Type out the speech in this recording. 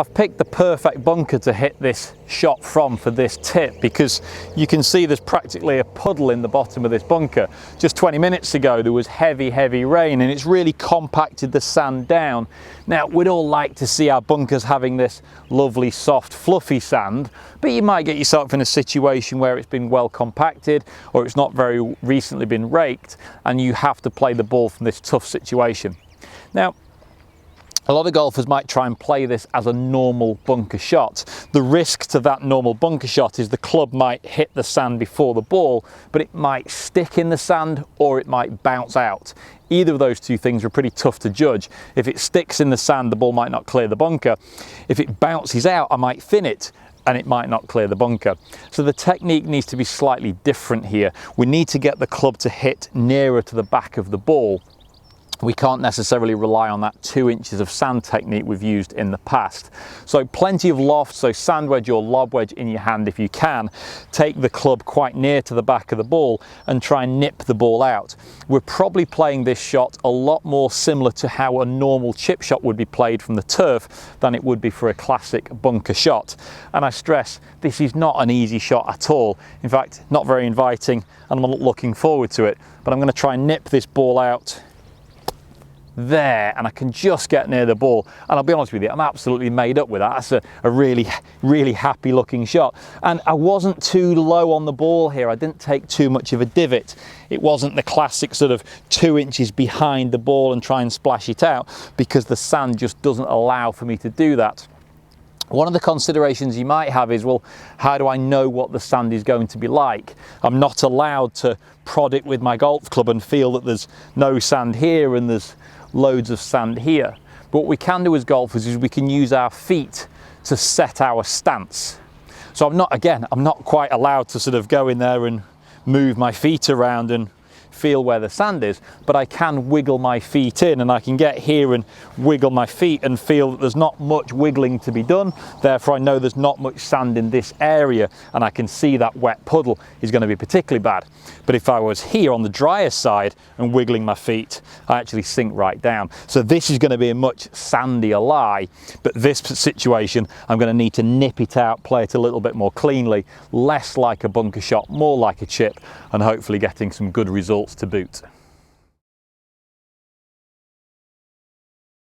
I've picked the perfect bunker to hit this shot from for this tip, because you can see there's practically a puddle in the bottom of this bunker. Just 20 minutes ago there was heavy rain, and it's really compacted the sand down. Now we'd all like to see our bunkers having this lovely soft fluffy sand, but you might get yourself in a situation where it's been well compacted or it's not very recently been raked, and you have to play the ball from this tough situation. Now, a lot of golfers might try and play this as a normal bunker shot. The risk to that normal bunker shot is the club might hit the sand before the ball, but it might stick in the sand or it might bounce out. Either of those two things are pretty tough to judge. If it sticks in the sand, the ball might not clear the bunker. If it bounces out, I might thin it and it might not clear the bunker. So the technique needs to be slightly different here. We need to get the club to hit nearer to the back of the ball. We can't necessarily rely on that 2 inches of sand technique we've used in the past. So plenty of loft, so sand wedge or lob wedge in your hand if you can. Take the club quite near to the back of the ball and try and nip the ball out. We're probably playing this shot a lot more similar to how a normal chip shot would be played from the turf than it would be for a classic bunker shot. And I stress, this is not an easy shot at all. In fact, not very inviting, and I'm not looking forward to it. But I'm going to try and nip this ball out there, and I can just get near the ball, and I'll be honest with you, I'm absolutely made up with that. That's a really happy looking shot, and I wasn't too low on the ball here. I didn't take too much of a divot. It wasn't the classic sort of 2 inches behind the ball and try and splash it out, because the sand just doesn't allow for me to do that. One of the considerations you might have is, well, how do I know what the sand is going to be like? I'm not allowed to prod it with my golf club and feel that there's no sand here and there's loads of sand here. But what we can do as golfers is we can use our feet to set our stance. So I'm not quite allowed to sort of go in there and move my feet around and feel where the sand is, but I can wiggle my feet in, and I can get here and wiggle my feet and feel that there's not much wiggling to be done. Therefore I know there's not much sand in this area, and I can see that wet puddle is going to be particularly bad. But if I was here on the drier side and wiggling my feet, I actually sink right down. So this is going to be a much sandier lie, but this situation I'm going to need to nip it out, play it a little bit more cleanly, less like a bunker shot, more like a chip, and hopefully getting some good results to boot.